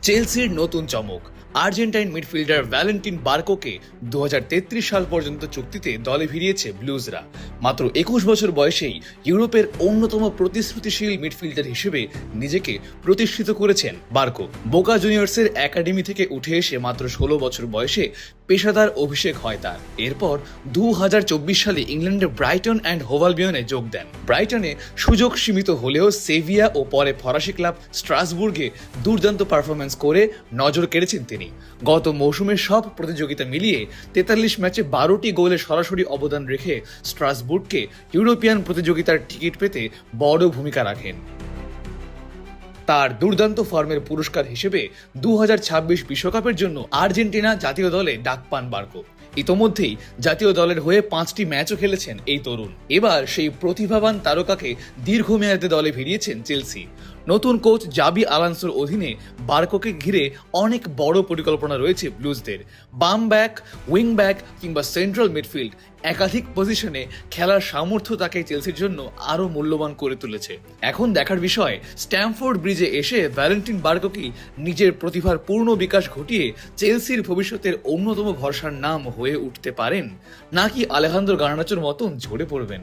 চেলসির নতুন চমক আর্জেন্টাইন মিডফিল্ডার ভ্যালেন্টিন বার্কোকে 2033 সাল পর্যন্ত চুক্তিতে দলে ভিড়িয়েছে ব্লুজরা। মাত্র 21 বছর বয়সেই ইউরোপের অন্যতম প্রতিশ্রুতিশীল মিডফিল্ডার হিসেবে নিজেকে প্রতিষ্ঠিত করেছেন বার্কো। বোকা জুনিয়র্সের একাডেমি থেকে উঠে এসে মাত্র 16 বছর বয়সে পেশাদার অভিষেক হয় তার। এরপর 2024 সালে ইংল্যান্ডের ব্রাইটন অ্যান্ড হোভ আলবিয়নে যোগ দেন। ব্রাইটনে সুযোগ সীমিত হলেও সেভিয়া ও পরে ফরাসি ক্লাব স্ট্রাসবুর্গে দুর্দান্ত পারফরমেন্স করে নজর কেড়েছেন তিনি। গত মৌসুমের সব প্রতিযোগিতা মিলিয়ে 43 ম্যাচে 12টি গোলে সরাসরি অবদান রেখে স্ট্রাসবুর্গকে ইউরোপিয়ান প্রতিযোগিতার টিকিট পেতে বড় ভূমিকা রাখেন। তার দুর্দান্ত ফর্মের পুরস্কার হিসেবে 2026 বিশ্বকাপের জন্য আর্জেন্টিনা জাতীয় দলে ডাক পান বার্কো। ইতোমধ্যেই জাতীয় দলের হয়ে 5টি ম্যাচও খেলেছেন এই তরুণ। এবার সেই প্রতিভাবান তারকাকে দীর্ঘমেয়াদে দলে ভিড়িয়েছেন চেলসি। নতুন কোচ জাবি আলানসোর অধীনে বার্কোকে ঘিরে অনেক বড় পরিকল্পনা রয়েছে ব্লুজদের। বাম ব্যাক, উইং ব্যাক কিংবা সেন্ট্রাল মিডফিল্ড একাধিক পজিশনে খেলার সামর্থ্য তাকে চেলসির জন্য আরও মূল্যবান করে তুলেছে। এখন দেখার বিষয়, স্ট্যামফোর্ড ব্রিজে এসে ভ্যালেন্টিন বার্কো নিজের প্রতিভার পূর্ণ বিকাশ ঘটিয়ে চেলসির ভবিষ্যতের অন্যতম ভরসার নাম হয়ে উঠতে পারেন, নাকি আলেহান্দ্রো গার্নাচোর মতন ঝরে পড়বেন।